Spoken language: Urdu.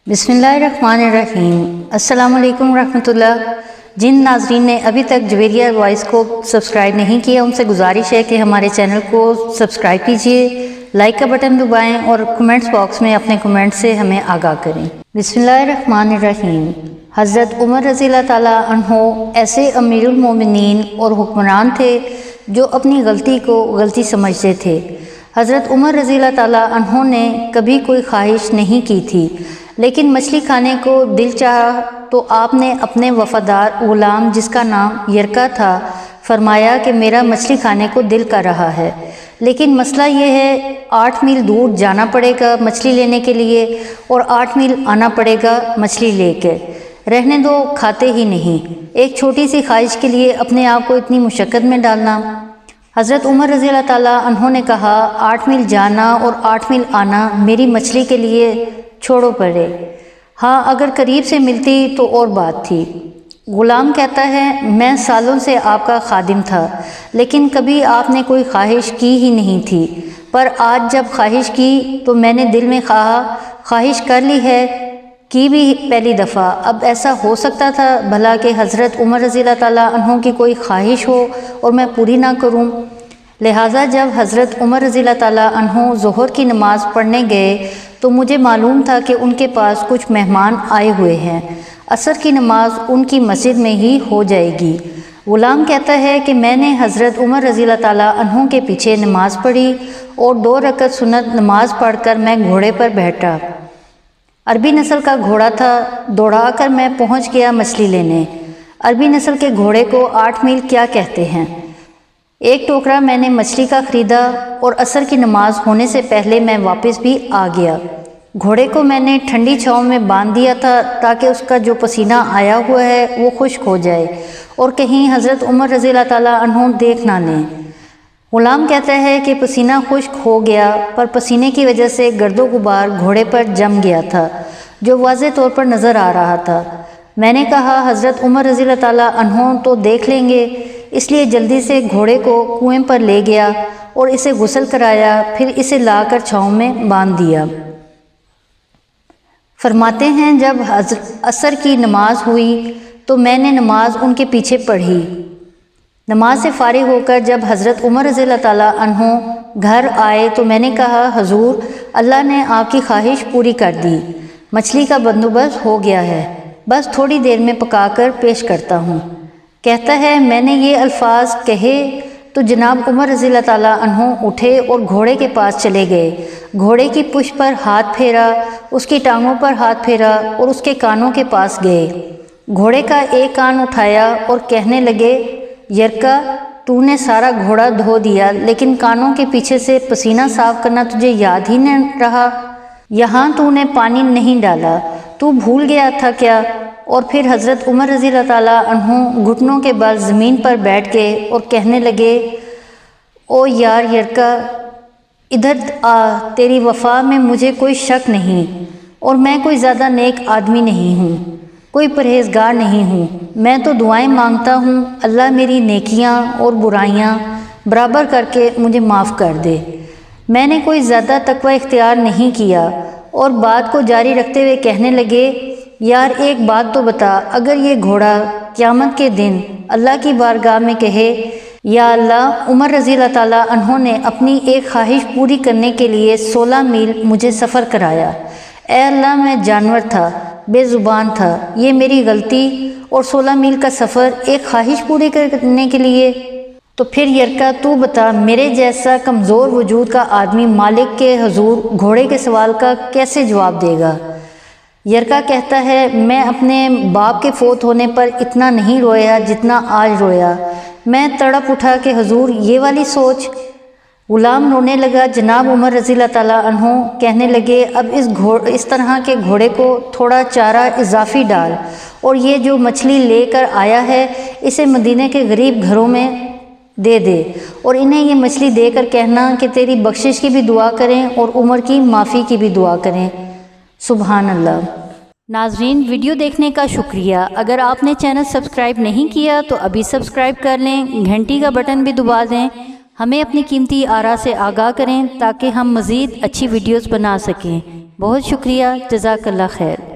بسم اللہ الرحمن الرحیم۔ السلام علیکم ورحمۃ اللہ۔ جن ناظرین نے ابھی تک جویریہ وائس کو سبسکرائب نہیں کیا ان سے گزارش ہے کہ ہمارے چینل کو سبسکرائب کیجئے، لائک کا بٹن دبائیں اور کمنٹس باکس میں اپنے کمنٹ سے ہمیں آگاہ کریں۔ بسم اللہ الرحمن الرحیم۔ حضرت عمر رضی اللہ تعالیٰ عنہ ایسے امیر المومنین اور حکمران تھے جو اپنی غلطی کو غلطی سمجھتے تھے۔ حضرت عمر رضی اللہ تعالیٰ عنہ نے کبھی کوئی خواہش نہیں کی تھی، لیکن مچھلی کھانے کو دل چاہا تو آپ نے اپنے وفادار غلام جس کا نام یرکا تھا فرمایا کہ میرا مچھلی کھانے کو دل کر رہا ہے، لیکن مسئلہ یہ ہے 8 میل دور جانا پڑے گا مچھلی لینے کے لیے اور 8 میل آنا پڑے گا مچھلی لے کے، رہنے دو کھاتے ہی نہیں، ایک چھوٹی سی خواہش کے لیے اپنے آپ کو اتنی مشقت میں ڈالنا۔ حضرت عمر رضی اللہ تعالیٰ عنہ نے کہا 8 میل جانا اور 8 میل آنا میری مچھلی کے لیے چھوڑو پڑے، ہاں اگر قریب سے ملتی تو اور بات تھی۔ غلام کہتا ہے میں سالوں سے آپ کا خادم تھا لیکن کبھی آپ نے کوئی خواہش کی ہی نہیں تھی، پر آج جب خواہش کی تو میں نے دل میں خواہش کر لی ہے، کی بھی پہلی دفعہ، اب ایسا ہو سکتا تھا بھلا کہ حضرت عمر رضی اللہ تعالیٰ عنہ کی کوئی خواہش ہو اور میں پوری نہ کروں۔ لہٰذا جب حضرت عمر رضی اللہ تعالیٰ عنہ ظہر کی نماز پڑھنے گئے تو مجھے معلوم تھا کہ ان کے پاس کچھ مہمان آئے ہوئے ہیں، عصر کی نماز ان کی مسجد میں ہی ہو جائے گی۔ غلام کہتا ہے کہ میں نے حضرت عمر رضی اللہ تعالیٰ عنہ کے پیچھے نماز پڑھی اور 2 رکعت سنت نماز پڑھ کر میں گھوڑے پر بیٹھا، عربی نسل کا گھوڑا تھا، دوڑا کر میں پہنچ گیا مچھلی لینے۔ عربی نسل کے گھوڑے کو 8 میل کیا کہتے ہیں۔ ایک ٹوکرا میں نے مچھلی کا خریدا اور عصر کی نماز ہونے سے پہلے میں واپس بھی آ گیا۔ گھوڑے کو میں نے ٹھنڈی چھاؤں میں باندھ دیا تھا تاکہ اس کا جو پسینہ آیا ہوا ہے وہ خشک ہو جائے اور کہیں حضرت عمر رضی اللہ تعالیٰ عنہ دیکھ نہ لیں۔ غلام کہتا ہے کہ پسینہ خشک ہو گیا پر پسینے کی وجہ سے گرد و غبار گھوڑے پر جم گیا تھا جو واضح طور پر نظر آ رہا تھا۔ میں نے کہا حضرت عمر رضی اللہ تعالیٰ عنہ تو دیکھ لیں گے، اس لیے جلدی سے گھوڑے کو کنویں پر لے گیا اور اسے غسل کرایا، پھر اسے لا کر چھاؤں میں باندھ دیا۔ فرماتے ہیں جب عصر کی نماز ہوئی تو میں نے نماز ان کے پیچھے پڑھی۔ نماز سے فارغ ہو کر جب حضرت عمر رضی اللہ تعالیٰ عنہ گھر آئے تو میں نے کہا حضور اللہ نے آپ کی خواہش پوری کر دی، مچھلی کا بندوبست ہو گیا ہے، بس تھوڑی دیر میں پکا کر پیش کرتا ہوں۔ کہتا ہے میں نے یہ الفاظ کہے تو جناب عمر رضی اللہ تعالیٰ عنہ اٹھے اور گھوڑے کے پاس چلے گئے، گھوڑے کی پشت پر ہاتھ پھیرا، اس کی ٹانگوں پر ہاتھ پھیرا اور اس کے کانوں کے پاس گئے، گھوڑے کا ایک کان اٹھایا اور کہنے لگے یرکا تو نے سارا گھوڑا دھو دیا لیکن کانوں کے پیچھے سے پسینہ صاف کرنا تجھے یاد ہی نہ رہا، یہاں تو نے پانی نہیں ڈالا، تو بھول گیا تھا کیا؟ اور پھر حضرت عمر رضی اللہ تعالیٰ عنہ گھٹنوں کے بل زمین پر بیٹھ گئے اور کہنے لگے او یار یرکا ادھر آ، تیری وفا میں مجھے کوئی شک نہیں اور میں کوئی زیادہ نیک آدمی نہیں ہوں، کوئی پرہیزگار نہیں ہوں، میں تو دعائیں مانگتا ہوں اللہ میری نیکیاں اور برائیاں برابر کر کے مجھے معاف کر دے، میں نے کوئی زیادہ تقوی اختیار نہیں کیا۔ اور بات کو جاری رکھتے ہوئے کہنے لگے یار ایک بات تو بتا، اگر یہ گھوڑا قیامت کے دن اللہ کی بارگاہ میں کہے یا اللہ عمر رضی اللہ تعالیٰ عنہ نے اپنی ایک خواہش پوری کرنے کے لیے 16 میل مجھے سفر کرایا، اے اللہ میں جانور تھا، بے زبان تھا، یہ میری غلطی، اور 16 میل کا سفر ایک خواہش پوری کرنے کے لیے، تو پھر یرکا تو بتا میرے جیسا کمزور وجود کا آدمی مالک کے حضور گھوڑے کے سوال کا کیسے جواب دے گا؟ یرکا کہتا ہے میں اپنے باپ کے فوت ہونے پر اتنا نہیں رویا جتنا آج رویا، میں تڑپ اٹھا کہ حضور یہ والی سوچ۔ غلام رونے لگا، جناب عمر رضی اللہ تعالیٰ عنہ کہنے لگے اب اس طرح کے گھوڑے کو تھوڑا چارہ اضافی ڈال اور یہ جو مچھلی لے کر آیا ہے اسے مدینے کے غریب گھروں میں دے دے اور انہیں یہ مچھلی دے کر کہنا کہ تیری بخشش کی بھی دعا کریں اور عمر کی معافی کی بھی دعا کریں۔ سبحان اللہ۔ ناظرین ویڈیو دیکھنے کا شکریہ، اگر آپ نے چینل سبسکرائب نہیں کیا تو ابھی سبسکرائب کر لیں، گھنٹی کا بٹن بھی دبا دیں، ہمیں اپنی قیمتی آراء سے آگاہ کریں تاکہ ہم مزید اچھی ویڈیوز بنا سکیں۔ بہت شکریہ، جزاک اللہ خیر۔